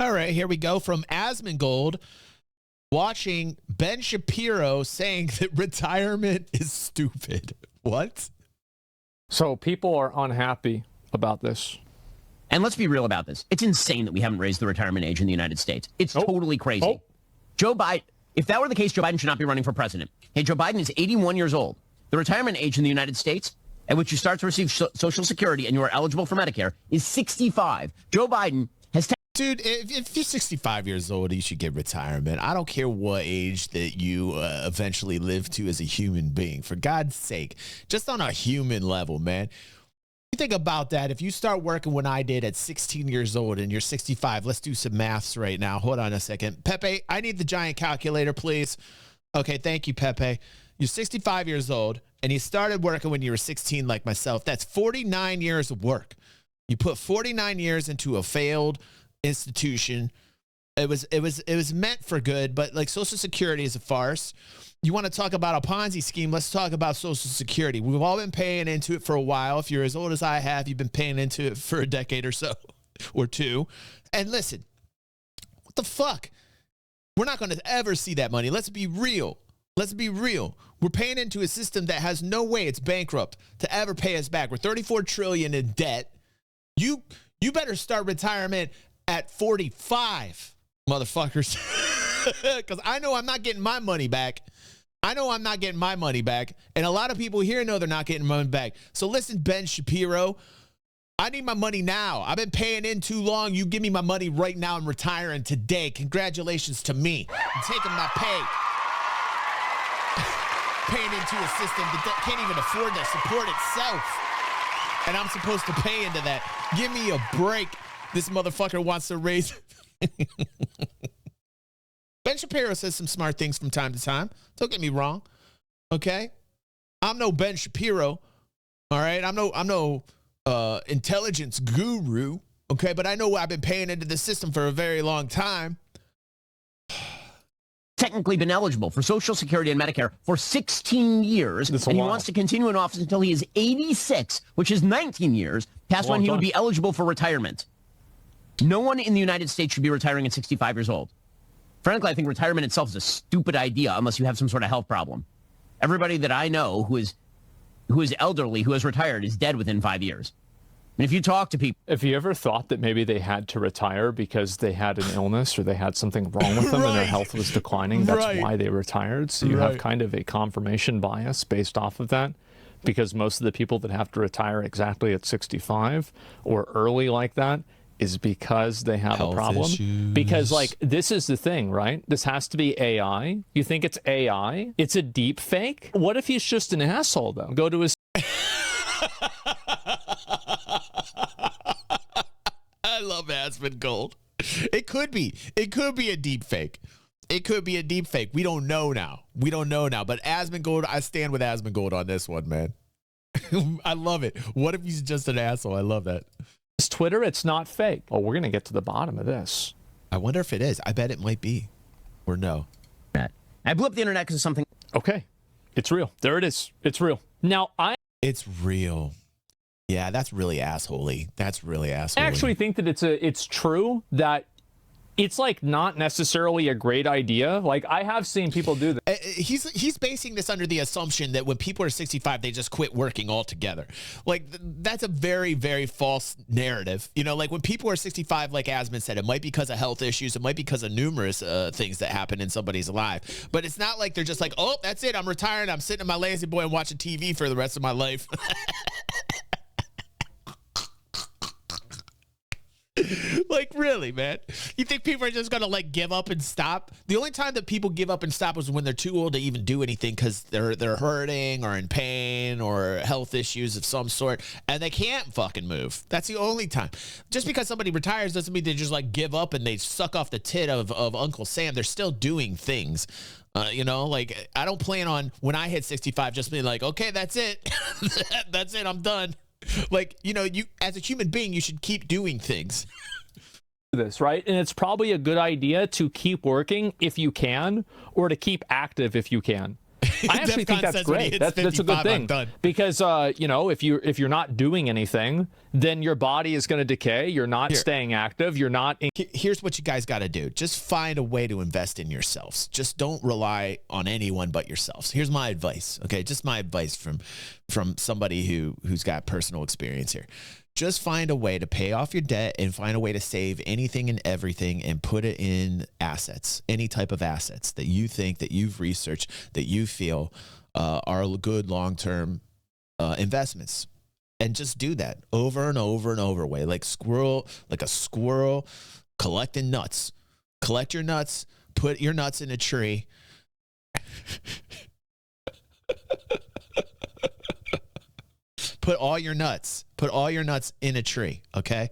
All right, here we go from Asmongold, watching Ben Shapiro saying that retirement is stupid. What? So people are unhappy about this. And let's be real about this. It's insane that we haven't raised the retirement age in the United States. It's totally crazy. Joe Biden, if that were the case, Joe Biden should not be running for president. Hey, Joe Biden is 81 years old. The retirement age in the United States at which you start to receive Social Security and you are eligible for Medicare is 65. Joe Biden has... Dude, if you're 65 years old, you should get retirement. I don't care what age that you eventually live to as a human being. For God's sake, just on a human level, man. You think about that. If you start working when I did at 16 years old and you're 65, let's do some maths right now. Hold on a second. Pepe, I need the giant calculator, please. Okay, thank you, Pepe. You're 65 years old and you started working when you were 16 like myself. That's 49 years of work. You put 49 years into a failed institution. It was meant for good, but like Social Security is a farce. You want to talk about a Ponzi scheme? Let's talk about Social Security. We've all been paying into it for a while. If you're as old as I have, you've been paying into it for a decade or so, or two. And listen, what the fuck? We're not going to ever see that money. Let's be real. Let's be real. We're paying into a system that has no way, it's bankrupt, to ever pay us back. We're $34 trillion in debt. You better start retirement at 45, motherfuckers. Because I know I'm not getting my money back. I know I'm not getting my money back. And a lot of people here know they're not getting money back. So listen, Ben Shapiro, I need my money now. I've been paying in too long. You give me my money right now. I'm retiring today. Congratulations to me. I'm taking my pay. Paying into a system that can't even afford to support itself. And I'm supposed to pay into that. Give me a break. This motherfucker wants to raise... Ben Shapiro says some smart things from time to time. Don't get me wrong. Okay? I'm no Ben Shapiro. All right? I'm no intelligence guru. Okay? But I know I've been paying into the system for a very long time. Technically been eligible for Social Security and Medicare for 16 years, and he wants to continue in office until he is 86, which is 19 years, past when he would be eligible for retirement. No one in the United States should be retiring at 65 years old. Frankly, I think retirement itself is a stupid idea unless you have some sort of health problem. Everybody that I know who is elderly, who has retired, is dead within 5 years. And if you talk to people... Have you ever thought that maybe they had to retire because they had an illness or they had something wrong with them and their health was declining? That's why they retired. So you have kind of a confirmation bias based off of that, because most of the people that have to retire exactly at 65 or early like that is because they have a problem. Issues. Because, like, this is the thing, right? This has to be AI. You think it's AI? It's a deep fake? What if he's just an asshole, though? Go to his... I love Asmongold. It could be a deep fake. It could be a deep fake. We don't know now. But Asmongold, I stand with Asmongold on this one, man. I love it. What if he's just an asshole? I love that. It's Twitter. It's not fake. Oh, we're going to get to the bottom of this. I wonder if it is. I bet it might be. Or no. I blew up the internet because of something. Okay. It's real. There it is. It's real. Now, It's real. Yeah, that's really assholey. That's really assholey. I actually think that it's true that it's like not necessarily a great idea. Like, I have seen people do this. He's basing this under the assumption that when people are 65, they just quit working altogether. Like, that's a very, very false narrative. You know, like when people are 65, like Asmon said, it might be because of health issues. It might be because of numerous things that happen in somebody's life. But it's not like they're just like, oh, that's it. I'm retiring. I'm sitting in my lazy boy and watching TV for the rest of my life. Like, really, man? You think people are just going to, like, give up and stop? The only time that people give up and stop is when they're too old to even do anything because they're hurting or in pain or health issues of some sort, and they can't fucking move. That's the only time. Just because somebody retires doesn't mean they just, like, give up and they suck off the tit of Uncle Sam. They're still doing things. You know, like, I don't plan on, when I hit 65, just being like, okay, that's it. That's it. I'm done. Like, you know, you as a human being, you should keep doing things. This, right? And it's probably a good idea to keep working if you can, or to keep active if you can. I actually think that's great. That's a good thing because you know, if you're not doing anything, then your body is going to decay. You're not staying active. You're not. Here's what you guys got to do: just find a way to invest in yourselves. Just don't rely on anyone but yourselves. Here's my advice. Okay, just my advice from somebody who's got personal experience here. Just find a way to pay off your debt and find a way to save anything and everything and put it in assets, any type of assets that you think, that you've researched, that you feel are good long-term investments. And just do that over and over and over way, like a squirrel collecting nuts. Collect your nuts, put your nuts in a tree. Put all your nuts in a tree, okay?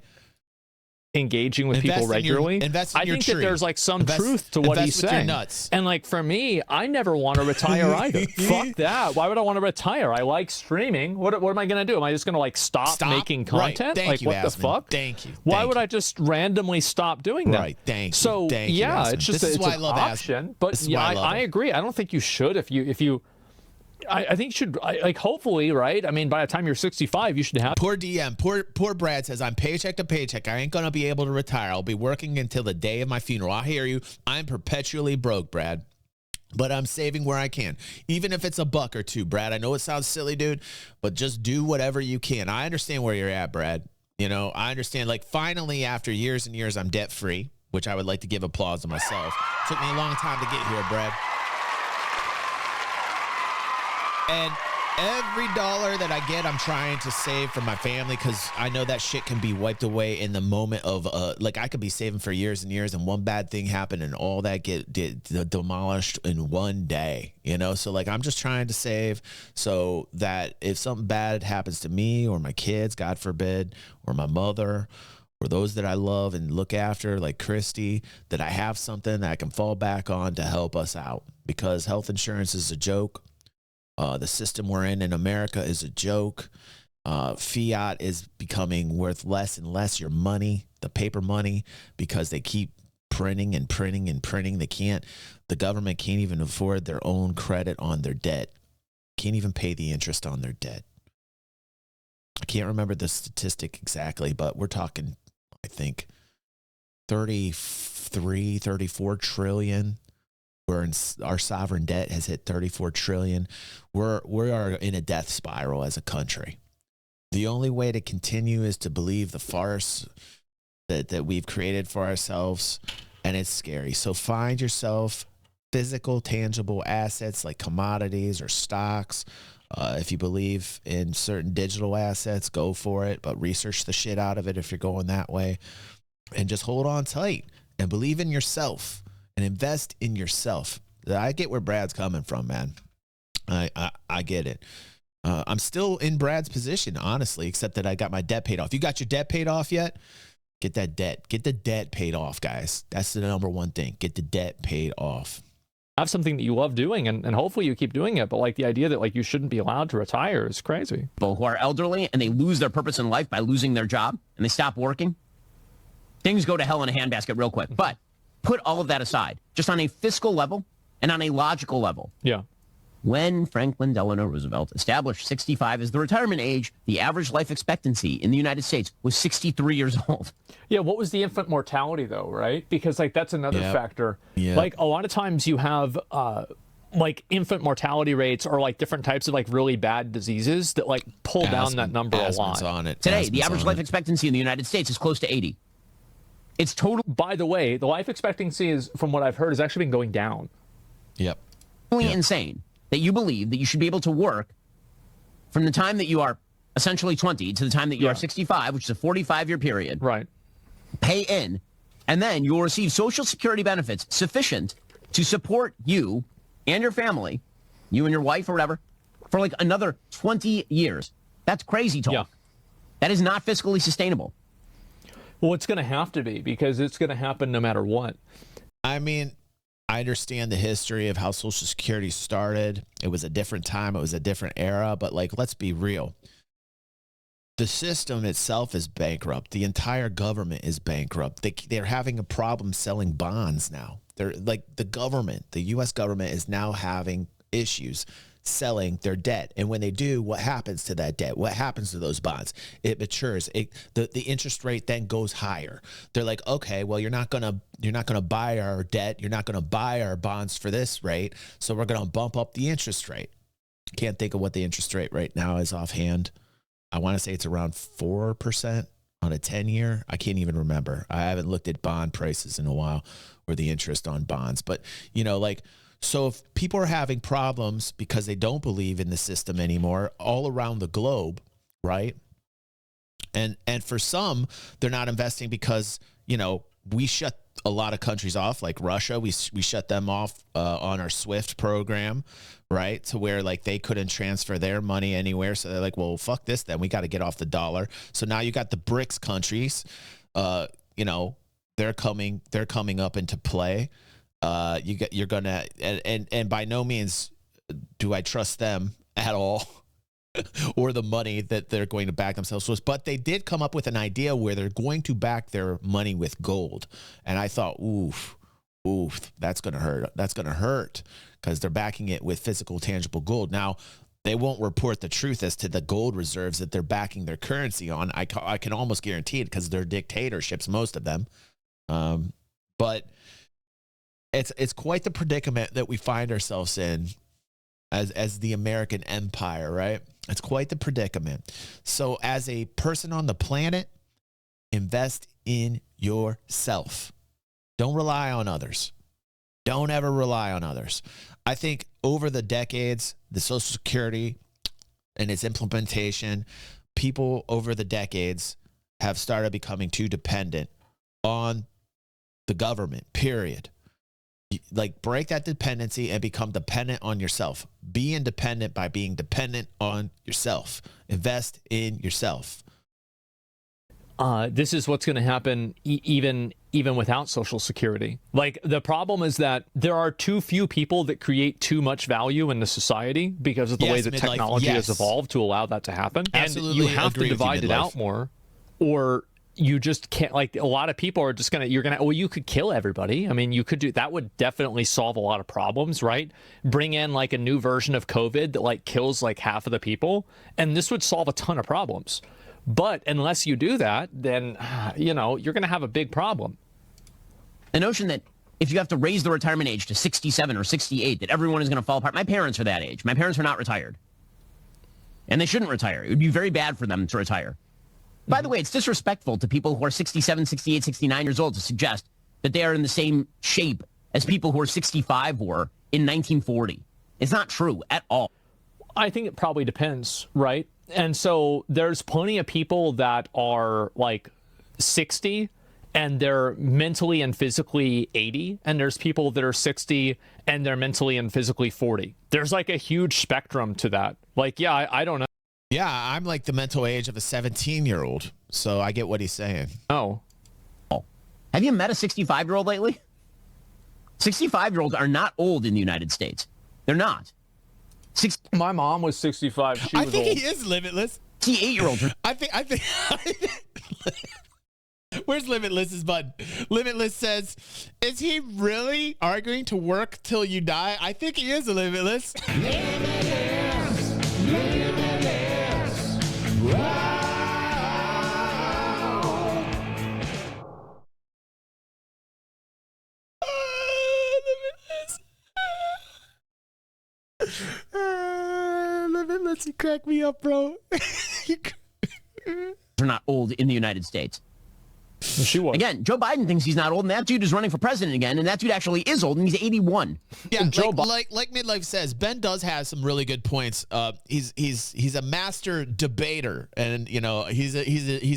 Engaging with people regularly. I think that there's like some truth to what he's saying. And like for me, I never want to retire either. Fuck that. Why would I want to retire? I like streaming. What am I going to do? Am I just going to like stop making content? Right. Like what the fuck? Thank you. Why would I just randomly stop doing that? Right. Thank you. So yeah, it's just it's an option. But yeah, I agree. I don't think you should if you I think you should, like, hopefully, right? I mean, by the time you're 65, you should have. Poor Brad says, I'm paycheck to paycheck. I ain't going to be able to retire. I'll be working until the day of my funeral. I hear you. I'm perpetually broke, Brad. But I'm saving where I can. Even if it's $1 or $2, Brad. I know it sounds silly, dude, but just do whatever you can. I understand where you're at, Brad. You know, I understand. Like, finally, after years and years, I'm debt-free, which I would like to give applause to myself. Took me a long time to get here, Brad. And every dollar that I get, I'm trying to save for my family because I know that shit can be wiped away in the moment of, like, I could be saving for years and years and one bad thing happened and all that get demolished in one day, you know? So, like, I'm just trying to save so that if something bad happens to me or my kids, God forbid, or my mother, or those that I love and look after, like Christy, that I have something that I can fall back on to help us out because health insurance is a joke. The system we're in America is a joke. Fiat is becoming worth less and less, your money, the paper money, because they keep printing and printing and printing. The government can't even afford their own credit on their debt. Can't even pay the interest on their debt. I can't remember the statistic exactly, but we're talking, I think, 34 trillion. Our sovereign debt has hit 34 trillion. We are in a death spiral as a country. The only way to continue is to believe the farce that we've created for ourselves, and it's scary. So find yourself physical, tangible assets like commodities or stocks. If you believe in certain digital assets, go for it, but research the shit out of it if you're going that way. And just hold on tight and believe in yourself. And invest in yourself. I get where Brad's coming from, man. I get it. I'm still in Brad's position, honestly, except that I got my debt paid off. You got your debt paid off yet? Get that debt. Get the debt paid off, guys. That's the number one thing. Get the debt paid off. Have something that you love doing, and hopefully you keep doing it. But like the idea that like you shouldn't be allowed to retire is crazy. People who are elderly and they lose their purpose in life by losing their job and they stop working, things go to hell in a handbasket real quick. But put all of that aside, just on a fiscal level and on a logical level. Yeah. When Franklin Delano Roosevelt established 65 as the retirement age, the average life expectancy in the United States was 63 years old. Yeah, what was the infant mortality, though, right? Because, like, that's another factor. Yeah. Like, a lot of times you have, like, infant mortality rates or, like, different types of, like, really bad diseases that, like, pull down that number a lot. Today, the average life expectancy in the United States is close to 80. It's total. By the way, the life expectancy is, from what I've heard, has actually been going down. Yep. Insane that you believe that you should be able to work from the time that you are essentially 20 to the time that you are 65, which is a 45-year period. Right. Pay in, and then you will receive Social Security benefits sufficient to support you and your family, you and your wife or whatever, for like another 20 years. That's crazy talk. Yeah. That is not fiscally sustainable. Well, it's going to have to be because it's going to happen no matter what. I mean, I understand the history of how Social Security started. It was a different time. It was a different era. But, like, let's be real. The system itself is bankrupt. The entire government is bankrupt. They're having a problem selling bonds now. They're like the government, the U.S. government is now having issues selling their debt. And when they do, what happens to that debt? What happens to those bonds? It matures. The interest rate then goes higher. They're like, okay, well, you're not gonna buy our debt. You're not gonna buy our bonds for this rate. So we're gonna bump up the interest rate. Can't think of what the interest rate right now is offhand. I want to say it's around 4% on a 10-year. I can't even remember. I haven't looked at bond prices in a while, or the interest on bonds. But, you know, like, so if people are having problems because they don't believe in the system anymore all around the globe, right? And for some, they're not investing because, you know, we shut a lot of countries off, like Russia. We shut them off on our SWIFT program, right? To where like they couldn't transfer their money anywhere. So they're like, well, fuck this then. We got to get off the dollar. So now you got the BRICS countries, you know, they're coming up into play. You're gonna, and by no means do I trust them at all or the money that they're going to back themselves with, but they did come up with an idea where they're going to back their money with gold. And I thought, oof, that's going to hurt. That's going to hurt because they're backing it with physical, tangible gold. Now, they won't report the truth as to the gold reserves that they're backing their currency on. I can almost guarantee it because they're dictatorships, most of them. But it's quite the predicament that we find ourselves in as the American empire, right? It's quite the predicament. So as a person on the planet, invest in yourself. Don't rely on others. Don't ever rely on others. I think over the decades, the Social Security and its implementation, people over the decades have started becoming too dependent on the government, period. Like, break that dependency and become dependent on yourself. Be independent by being dependent on yourself. Invest in yourself. This is what's going to happen even without Social Security. Like, the problem is that there are too few people that create too much value in the society because of the way that technology has evolved to allow that to happen. Absolutely. And you have to divide it out more, or you just can't. Like, a lot of people are just well, you could kill everybody. I mean, you could do that. Would definitely solve a lot of problems, right? Bring in like a new version of COVID that like kills like half of the people, and this would solve a ton of problems. But unless you do that, then, you know, you're going to have a big problem. The notion that if you have to raise the retirement age to 67 or 68, that everyone is going to fall apart. My parents are that age. My parents are not retired. And they shouldn't retire. It would be very bad for them to retire. By the way, it's disrespectful to people who are 67, 68, 69 years old to suggest that they are in the same shape as people who are 65 were in 1940. It's not true at all. I think it probably depends, right? And so there's plenty of people that are like 60 and they're mentally and physically 80. And there's people that are 60 and they're mentally and physically 40. There's like a huge spectrum to that. Like, yeah, I don't know. Yeah, I'm like the mental age of a 17-year-old. So I get what he's saying. Oh. Have you met a 65-year-old lately? 65-year-olds are not old in the United States. They're not. My mom was 65. She was I think old. he is limitless. 68-year-olds. I think. Where's Limitless's button? Limitless says, "Is he really arguing to work till you die?" I think he is a Limitless. Limitless. Wow. Limitless, you crack me up, bro. They're not old in the United States. She was. Again, Joe Biden thinks he's not old, and that dude is running for president again, and that dude actually is old, and he's 81. Yeah, like Midlife says, Ben does have some really good points. He's a master debater, and you know he's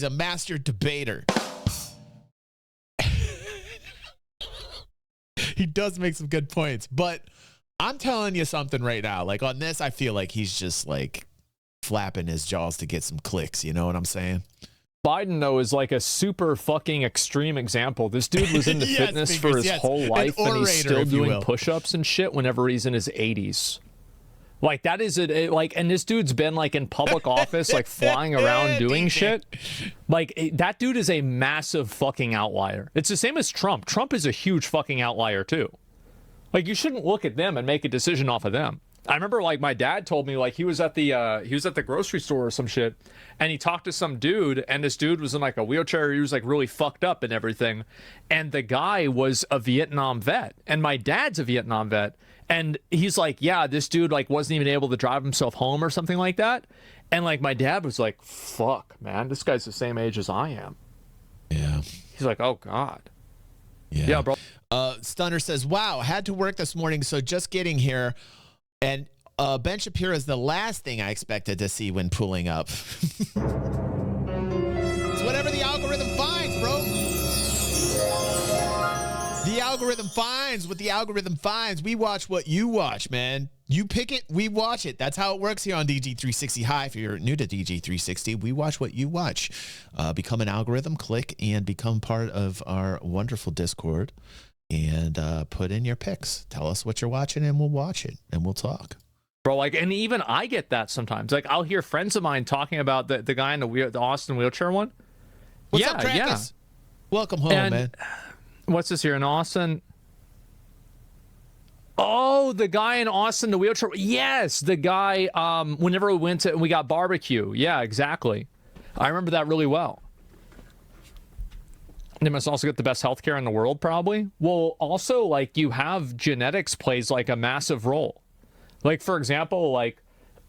a master debater. He does make some good points, but I'm telling you something right now. Like on this, I feel like he's just like flapping his jaws to get some clicks. You know what I'm saying? Biden, though, is like a super fucking extreme example. This dude was into fitness for his whole life, and he's still doing push-ups and shit whenever he's in his 80s. Like, that is like, and this dude's been like in public office, like flying around doing shit. Like, that dude is a massive fucking outlier. It's the same as Trump. Trump is a huge fucking outlier too. Like, you shouldn't look at them and make a decision off of them. I remember like my dad told me like he was at the grocery store or some shit, and he talked to some dude, and this dude was in like a wheelchair. He was like really fucked up and everything, and the guy was a Vietnam vet, and my dad's a Vietnam vet, and he's like, yeah, this dude like wasn't even able to drive himself home or something like that, and like my dad was like, fuck, man, this guy's the same age as I am. Yeah. He's like, oh god. Yeah, bro. Stunner says, wow, had to work this morning, so just getting here. And Ben Shapiro is the last thing I expected to see when pulling up. It's whatever the algorithm finds, bro. The algorithm finds what the algorithm finds. We watch what you watch, man. You pick it, we watch it. That's how it works here on DG360. Hi, if you're new to DG360, we watch what you watch. Become an algorithm, click, and become part of our wonderful Discord. And put in your picks. Tell us what you're watching, and we'll watch it, and we'll talk. Bro, like, and even I get that sometimes. Like, I'll hear friends of mine talking about the guy in the Austin wheelchair one. What's up, Krakus? Welcome home, man. What's this here in Austin? Oh, the guy in Austin, the wheelchair. Yes, the guy. Whenever we went to and we got barbecue. Yeah, exactly. I remember that really well. They must also get the best healthcare in the world, probably. Well, also, like, you have genetics plays, like, a massive role. Like, for example, like,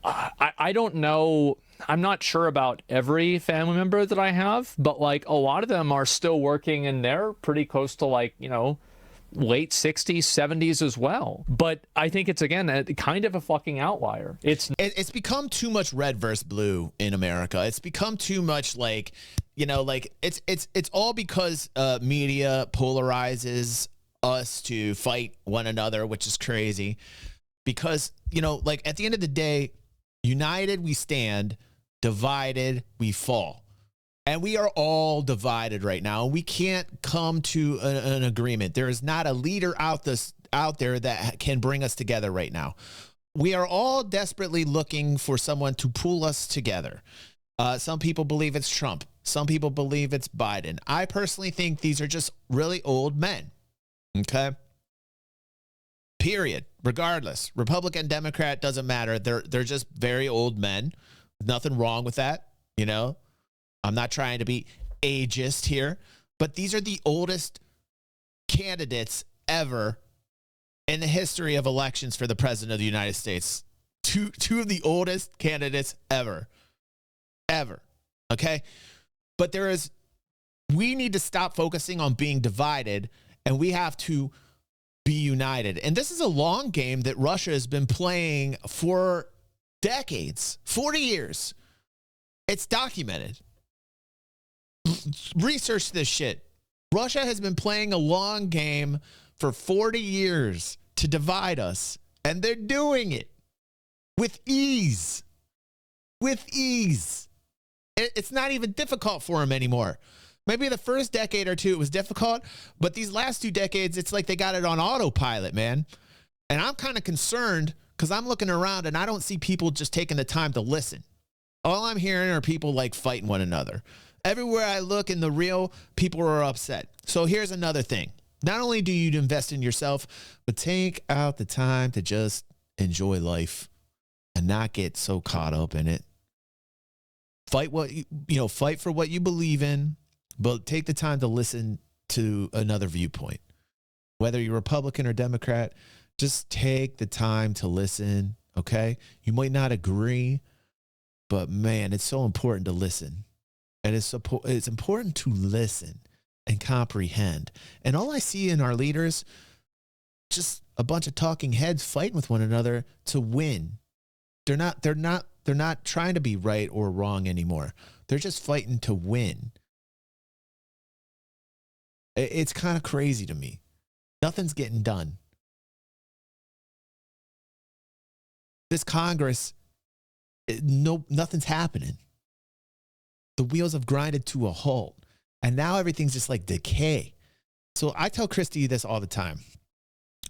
I don't know, I'm not sure about every family member that I have, but, like, a lot of them are still working, and they're pretty close to, like, you know, late 60s, 70s as well. But I think it's, again, kind of a fucking outlier. It's become too much red versus blue in America. It's become too much, like... You know, like it's all because media polarizes us to fight one another, which is crazy. Because, you know, like at the end of the day, united we stand, divided we fall. And we are all divided right now. We can't come to an agreement. There is not a leader out there that can bring us together right now. We are all desperately looking for someone to pull us together. Some people believe it's Trump. Some people believe it's Biden. I personally think these are just really old men. Okay? Period. Regardless. Republican, Democrat, doesn't matter. They're just very old men. Nothing wrong with that. You know? I'm not trying to be ageist here. But these are the oldest candidates ever in the history of elections for the president of the United States. Two of the oldest candidates ever. Okay? But we need to stop focusing on being divided, and we have to be united. And this is a long game that Russia has been playing for decades, 40 years. It's documented. Research this shit. Russia has been playing a long game for 40 years to divide us, and they're doing it with ease. With ease. It's not even difficult for them anymore. Maybe the first decade or two it was difficult, but these last 2 decades, it's like they got it on autopilot, man. And I'm kind of concerned because I'm looking around and I don't see people just taking the time to listen. All I'm hearing are people like fighting one another. Everywhere I look in the real, people are upset. So here's another thing. Not only do you invest in yourself, but take out the time to just enjoy life and not get so caught up in it. Fight fight for what you believe in, but take the time to listen to another viewpoint. Whether you're Republican or Democrat, just take the time to listen, okay? You might not agree, but man, it's so important to listen. And it's important to listen and comprehend. And all I see in our leaders, just a bunch of talking heads fighting with one another to win. They're not trying to be right or wrong anymore. They're just fighting to win. It's kind of crazy to me. Nothing's getting done. This Congress, nothing's happening. The wheels have grinded to a halt. And now everything's just like decay. So I tell Christy this all the time.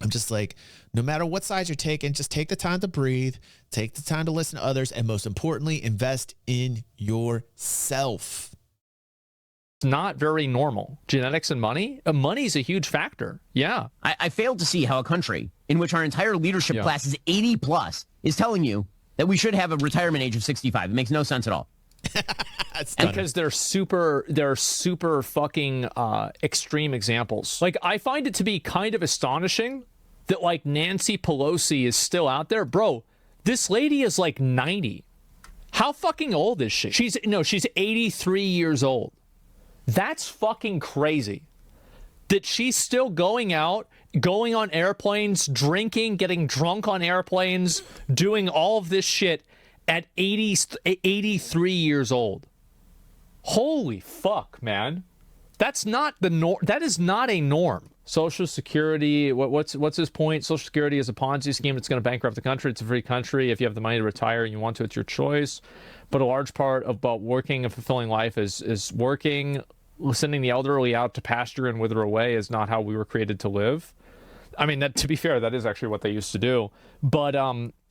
I'm just like, no matter what side you're taking, just take the time to breathe, take the time to listen to others, and most importantly, invest in yourself. It's not very normal. Genetics and money? Money's a huge factor. Yeah. I fail to see how a country in which our entire leadership class is 80 plus is telling you that we should have a retirement age of 65. It makes no sense at all. Because they're super fucking extreme examples. Like, I find it to be kind of astonishing that, like, Nancy Pelosi is still out there. Bro, this lady is like 90. How fucking old is she? She's 83 years old. That's fucking crazy. That she's still going out, going on airplanes, drinking, getting drunk on airplanes, doing all of this shit at 83 years old. Holy fuck, man. That's not the norm. That is not a norm. Social Security, what's his point? Social Security is a Ponzi scheme. It's going to bankrupt the country. It's a free country. If you have the money to retire and you want to, it's your choice. But a large part about working and fulfilling life is working. Sending the elderly out to pasture and wither away is not how we were created to live. I mean, that, to be fair, that is actually what they used to do. But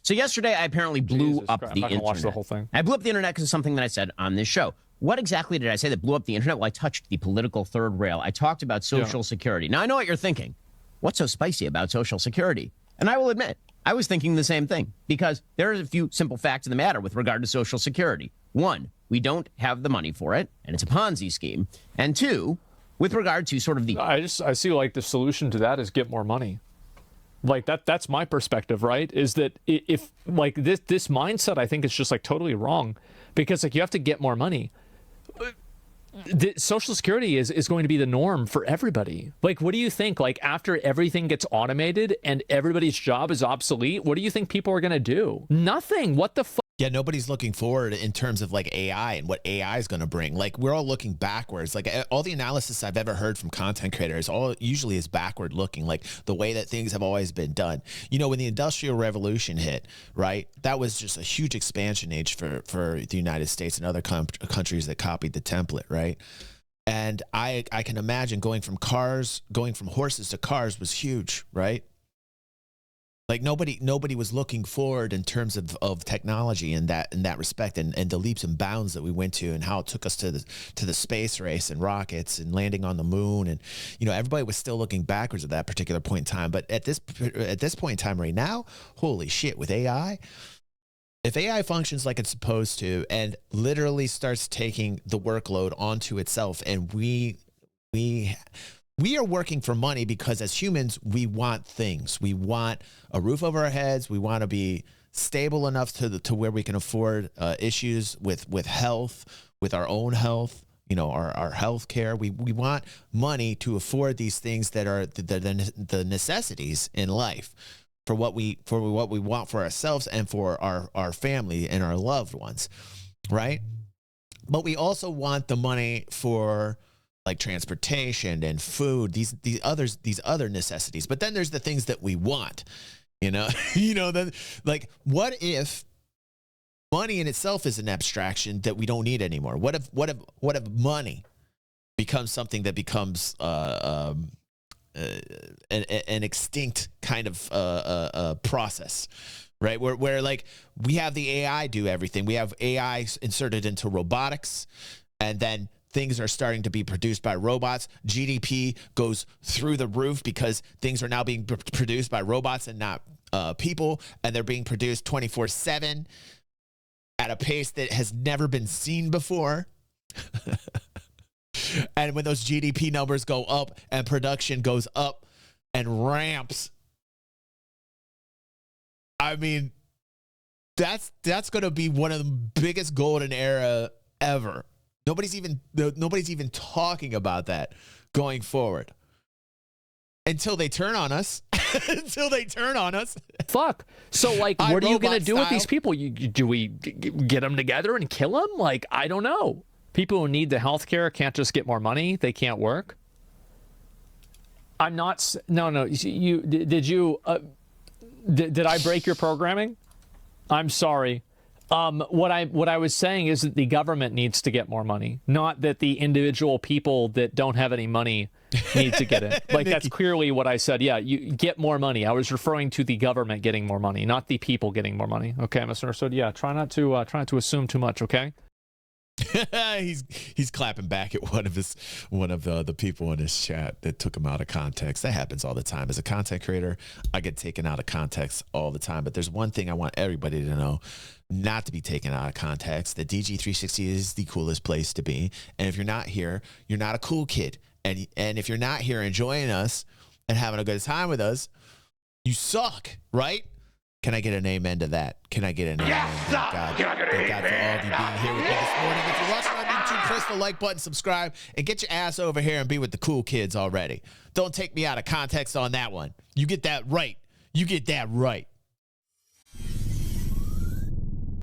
so yesterday, I apparently blew up the internet. I'm not going to watch the whole thing. I blew up the internet because of something that I said on this show. What exactly did I say that blew up the internet? Well, I touched the political third rail. I talked about Social Security. Now, I know what you're thinking. What's so spicy about Social Security? And I will admit, I was thinking the same thing, because there are a few simple facts of the matter with regard to Social Security. One, we don't have the money for it, and it's a Ponzi scheme. And two, with regard to sort of the... I see, like, the solution to that is get more money. Like, that's my perspective, right? Is that if like this mindset, I think, is just like totally wrong, because like you have to get more money. The Social Security is going to be the norm for everybody. Like, what do you think? Like, after everything gets automated and everybody's job is obsolete, what do you think people are going to do? Nothing. What the fuck? Yeah, nobody's looking forward in terms of like AI and what AI is going to bring. Like, we're all looking backwards. Like, all the analysis I've ever heard from content creators all usually is backward looking, like the way that things have always been done. You know, when the Industrial Revolution hit, right, that was just a huge expansion age for the United States and other countries that copied the template, right? And I can imagine going from horses to cars was huge, right? Like, nobody was looking forward in terms of technology in that respect, and the leaps and bounds that we went to, and how it took us to the space race and rockets and landing on the moon. And, you know, everybody was still looking backwards at that particular point in time. But at this point in time right now, holy shit, with AI, if AI functions like it's supposed to and literally starts taking the workload onto itself, and we are working for money because as humans, we want things. We want a roof over our heads. We want to be stable enough to where we can afford issues with health, with our own health, you know, our health care. We want money to afford these things that are the necessities in life for what we want for ourselves and for our family and our loved ones, right? But we also want the money for like transportation and food, these other necessities. But then there's the things that we want, you know. Then, like, what if money in itself is an abstraction that we don't need anymore? What if money becomes something that becomes an extinct kind of process, right? Where like we have the AI do everything. We have AI inserted into robotics, and then things are starting to be produced by robots. GDP goes through the roof because things are now being produced by robots and not people, and they're being produced 24/7 at a pace that has never been seen before. And when those GDP numbers go up and production goes up and ramps, I mean, that's going to be one of the biggest golden era ever. Nobody's even talking about that going forward until they turn on us. Fuck. So, like, what are you going to do with these people? Do we get them together and kill them? Like, I don't know. People who need the health care can't just get more money. They can't work. I'm not. No. Did I break your programming? I'm sorry. What I was saying is that the government needs to get more money, not that the individual people that don't have any money need to get it. Like, that's clearly what I said. Yeah, you get more money. I was referring to the government getting more money, not the people getting more money. Okay, I misunderstood. Yeah, try not to assume too much. Okay. He's clapping back at one of the people in his chat that took him out of context. That happens all the time. As a content creator, I get taken out of context all the time. But there's one thing I want everybody to know, not to be taken out of context. That DG360 is the coolest place to be. And if you're not here, you're not a cool kid. And if you're not here enjoying us and having a good time with us, you suck, right? Can I get an amen to that? Can I get an amen? Yes, sir. Thank God for all of you being here with me this morning. If you're watching on YouTube, press the like button, subscribe, and get your ass over here and be with the cool kids already. Don't take me out of context on that one. You get that right. You get that right.